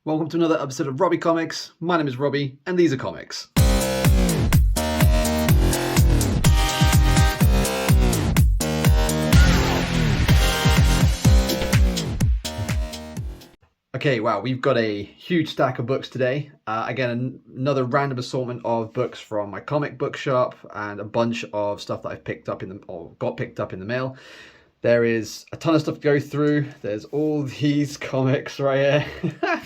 Welcome to another episode of Robbie Comics. My name is Robbie, and these are comics. Okay, wow, we've got a huge stack of books today. Again, another random assortment of books from my comic book shop and a bunch of stuff that I've picked up got picked up in the mail. There is a ton of stuff to go through. There's all these comics right here.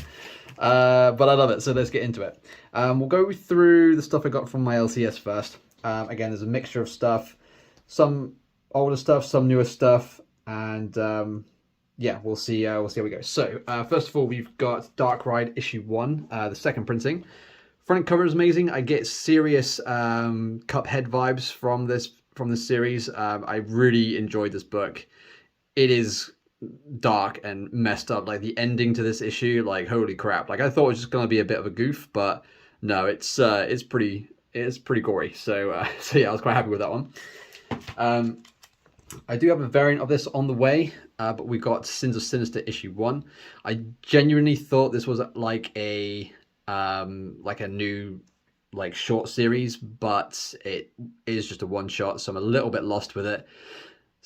But I love it, so let's get into it. We'll go through the stuff I got from my LCS first. Again, there's a mixture of stuff, some older stuff, some newer stuff, and yeah, we'll see how we go. So first of all, we've got Dark Ride issue 1, the second printing. Front cover is amazing. I get serious Cuphead vibes from this series. I really enjoyed this book. It is dark and messed up. Like the ending to this issue, like holy crap. Like I thought it was just gonna be a bit of a goof, but no, it's pretty gory. So yeah, I was quite happy with that one. I do have a variant of this on the way, but we got Sins of Sinister issue 1. I genuinely thought this was like a new short series, but it is just a one shot, so I'm a little bit lost with it.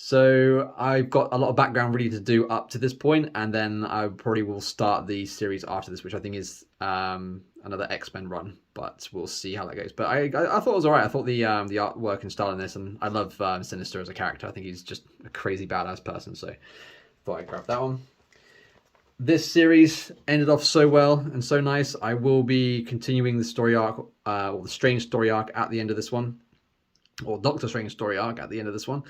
So I've got a lot of background really to do up to this point, and then I probably will start the series after this, which I think is another X-Men run, but we'll see how that goes. But I thought it was alright. I thought the artwork and style in this, and I love Sinister as a character. I think he's just a crazy badass person, so thought I'd grab that one. This series ended off so well and so nice. I will be continuing the story arc, or the Strange story arc at the end of this one, or Doctor Strange story arc at the end of this one.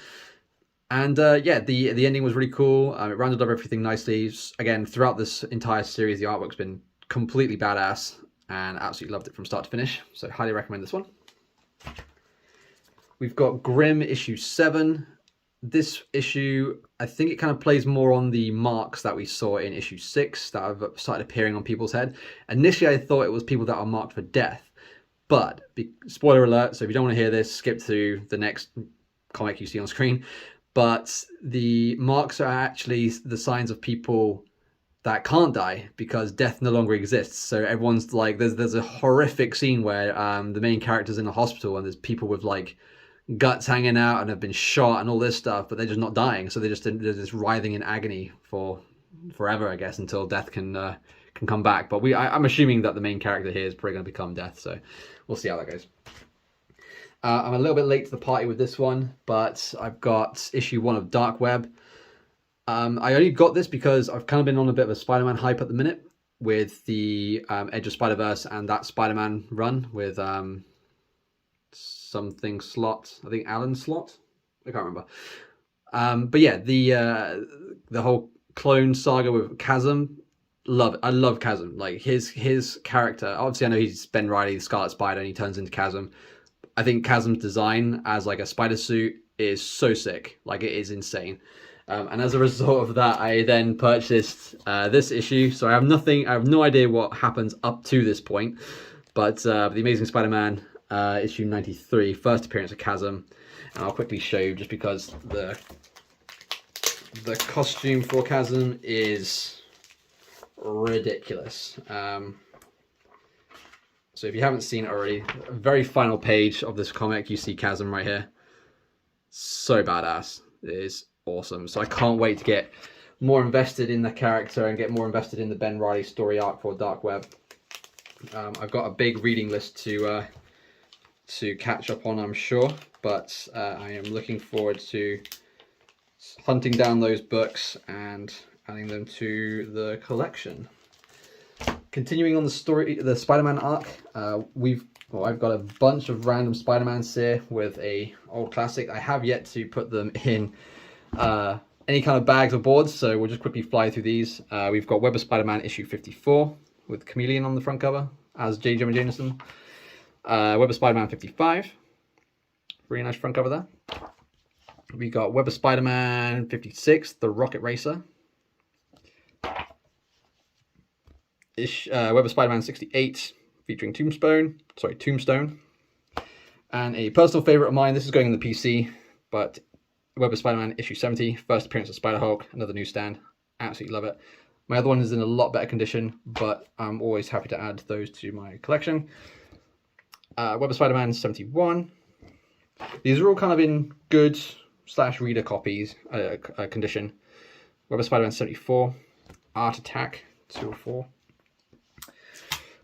And yeah, the ending was really cool. It rounded up everything nicely. Again, throughout this entire series, the artwork's been completely badass, and absolutely loved it from start to finish. So highly recommend this one. We've got Grimm issue 7. This issue, I think it kind of plays more on the marks that we saw in issue 6 that have started appearing on people's head. Initially, I thought it was people that are marked for death, but spoiler alert, so if you don't want to hear this, skip to the next comic you see on screen. But the marks are actually the signs of people that can't die because death no longer exists. So everyone's like, there's a horrific scene where the main character's in a hospital and there's people with like guts hanging out and have been shot and all this stuff, but they're just not dying. So they're just writhing in agony for forever, I guess, until death can come back. But I'm assuming that the main character here is probably going to become death. So we'll see how that goes. I'm a little bit late to the party with this one, but I've got issue 1 of Dark Web. I only got this because I've kind of been on a bit of a Spider-Man hype at the minute with the Edge of Spider-Verse and that Spider-Man run with something Slot. I think Alan Slot. I can't remember. But yeah, the whole clone saga with Chasm. Love it. I love Chasm. Like his character. Obviously, I know he's Ben Reilly, the Scarlet Spider, and he turns into Chasm. I think Chasm's design as like a spider suit is so sick. Like it is insane. And as a result of that, I then purchased this issue. So I have no idea what happens up to this point. But The Amazing Spider-Man issue 93, first appearance of Chasm. And I'll quickly show you just because the costume for Chasm is ridiculous. So if you haven't seen it already, very final page of this comic, you see Chasm right here. So badass. It is awesome. So I can't wait to get more invested in the character and get more invested in the Ben Reilly story arc for Dark Web. I've got a big reading list to catch up on, I'm sure, but I am looking forward to hunting down those books and adding them to the collection. Continuing on the Spider-Man arc, I've got a bunch of random Spider-Mans here with a old classic. I have yet to put them in any kind of bags or boards, so we'll just quickly fly through these. We've got Web of Spider-Man issue 54 with Chameleon on the front cover as J. Jonah Jameson. Web of Spider-Man 55, really nice front cover there. We got Web of Spider-Man 56, the Rocket Racer. Web of Spider-Man 68 featuring Tombstone, and a personal favorite of mine. This is going in the PC, but Web of Spider-Man issue 70, first appearance of Spider-Hulk, another newsstand. Absolutely love it. My other one is in a lot better condition, but I'm always happy to add those to my collection. Web of Spider-Man 71. These are all kind of in good / reader copies condition. Web of Spider-Man 74. Art Attack 204.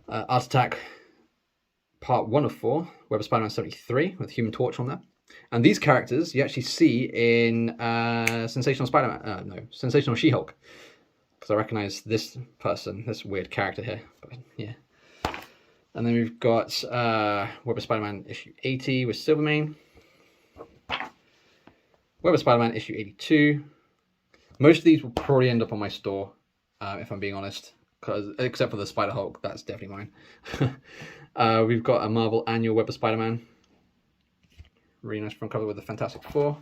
Art Attack Part 1 of 4. Web of Spider-Man 73 with Human Torch on there. And these characters you actually see in Sensational Spider-Man. No, Sensational She-Hulk. Because I recognize this person, this weird character here. But yeah. And then we've got Web of Spider-Man issue 80 with Silvermane. Web of Spider-Man issue 82. Most of these will probably end up on my store, if I'm being honest. Except for the Spider-Hulk, that's definitely mine. We've got a Marvel annual Web of Spider-Man. Really nice front cover with the Fantastic Four.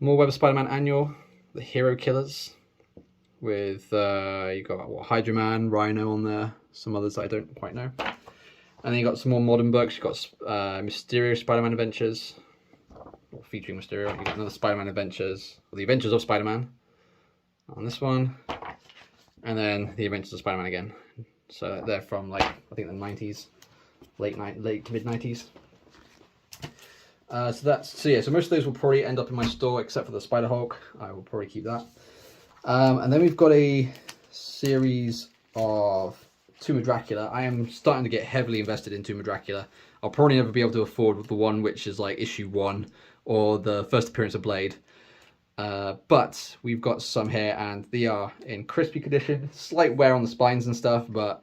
More Web of Spider-Man annual, the Hero Killers. With, you got what, Hydra Man, Rhino on there, some others that I don't quite know. And then you got some more modern books. You got Mysterio Spider-Man Adventures, or featuring Mysterio. You got another Spider-Man Adventures, or the Adventures of Spider-Man on this one. And then the Adventures of Spider-Man again. So they're from like, I think the 90s, late to mid 90s. So yeah, so most of those will probably end up in my store except for the Spider-Hulk. I will probably keep that. And then we've got a series of Tomb of Dracula. I am starting to get heavily invested in Tomb of Dracula. I'll probably never be able to afford the one which is like issue 1 or the first appearance of Blade. But we've got some here and they are in crispy condition. Slight wear on the spines and stuff, but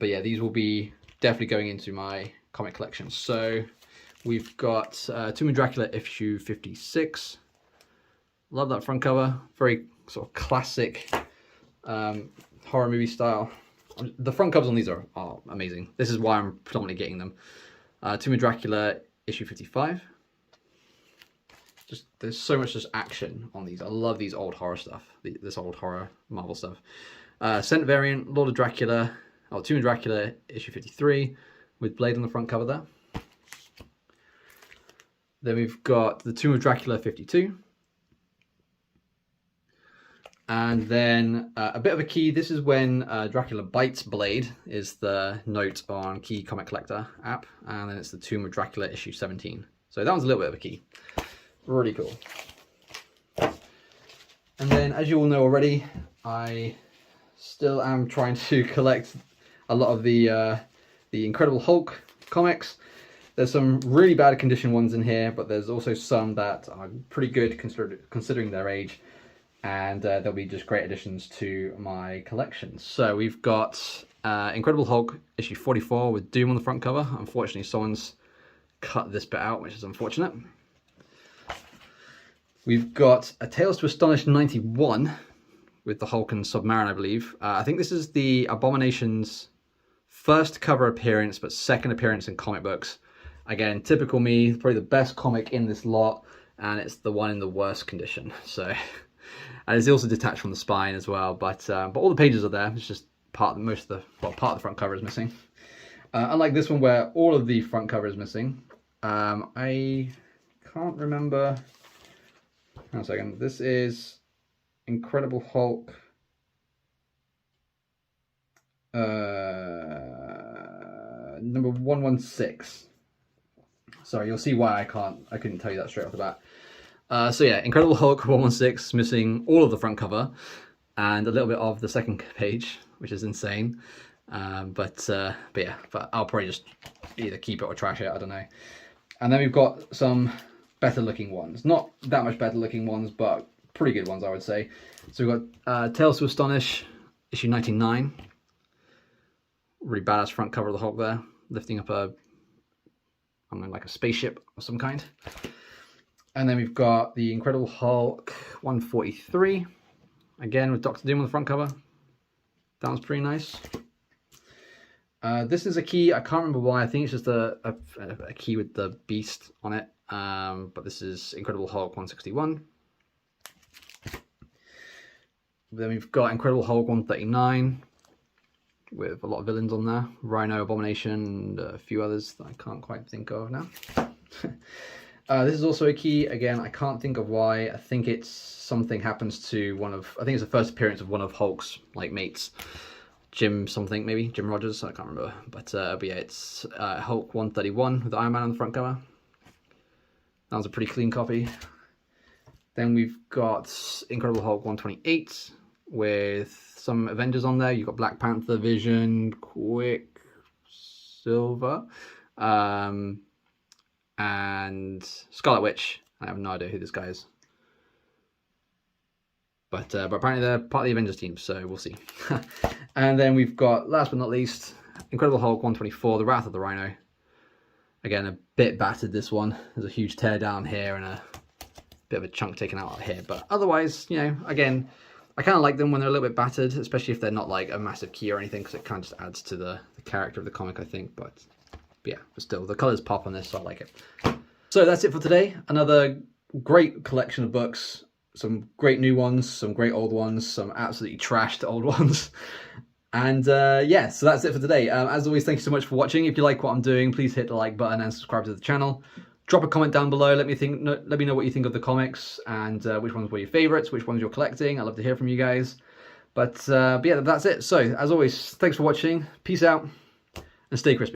yeah, these will be definitely going into my comic collection. So we've got Tomb of Dracula issue 56. Love that front cover. Very sort of classic horror movie style. The front covers on these are amazing. This is why I'm predominantly getting them. Tomb of Dracula issue 55. Just there's so much just action on these. I love these old horror stuff. This old horror Marvel stuff. Scent variant, Lord of Dracula. Tomb of Dracula issue 53 with Blade on the front cover there. Then we've got the Tomb of Dracula 52. And then a bit of a key. This is when Dracula bites Blade is the note on Key Comic Collector app. And then it's the Tomb of Dracula issue 17. So that one's a little bit of a key. Really cool. And then, as you all know already, I still am trying to collect a lot of the Incredible Hulk comics. There's some really bad condition ones in here, but there's also some that are pretty good considering their age. And they'll be just great additions to my collection. So we've got Incredible Hulk issue 44 with Doom on the front cover. Unfortunately, someone's cut this bit out, which is unfortunate. We've got a Tales to Astonish 91 with the Hulk and Submarine, I believe. I think this is the Abomination's first cover appearance, but second appearance in comic books. Again, typical me, probably the best comic in this lot, and it's the one in the worst condition. So, and it's also detached from the spine as well, but all the pages are there. It's just part of the front cover is missing. Unlike this one where all of the front cover is missing, I can't remember. Hang on a second. This is Incredible Hulk. Number 116. Sorry, you'll see why I couldn't tell you that straight off the bat. So yeah, Incredible Hulk 116 missing all of the front cover and a little bit of the second page, which is insane. But I'll probably just either keep it or trash it. I don't know. And then we've got some better looking ones. Not that much better looking ones, but pretty good ones, I would say. So we've got Tales to Astonish issue 99. Really badass front cover of the Hulk there, lifting up like a spaceship of some kind. And then we've got the Incredible Hulk 143, again with Dr. Doom on the front cover. That was pretty nice. This is a key. I can't remember why. I think it's just a key with the Beast on it. But this is Incredible Hulk 161. Then we've got Incredible Hulk 139 with a lot of villains on there. Rhino, Abomination, and a few others that I can't quite think of now. This is also a key. Again, I can't think of why. I think it's something happens to one of, I think it's the first appearance of one of Hulk's like mates. Jim something, maybe Jim Rogers, I can't remember, but yeah, it's Hulk 131 with Iron Man on the front cover. That was a pretty clean copy. Then we've got Incredible Hulk 128 with some Avengers on there. You've got Black Panther, Vision, Quicksilver, and Scarlet Witch. I have no idea who this guy is. But apparently they're part of the Avengers team, so we'll see. And then we've got, last but not least, Incredible Hulk 124, The Wrath of the Rhino. Again, a bit battered, this one. There's a huge tear down here and a bit of a chunk taken out here. But otherwise, you know, again, I kind of like them when they're a little bit battered, especially if they're not like a massive key or anything, because it kind of just adds to the character of the comic, I think. But yeah, but still, the colours pop on this, so I like it. So that's it for today. Another great collection of books. Some great new ones, some great old ones, some absolutely trashed old ones. And yeah, so that's it for today. As always, thank you so much for watching. If you like what I'm doing, please hit the like button and subscribe to the channel. Drop a comment down below. Let me know what you think of the comics and which ones were your favorites, which ones you're collecting. I'd love to hear from you guys. But yeah, that's it. So as always, thanks for watching. Peace out and stay crispy.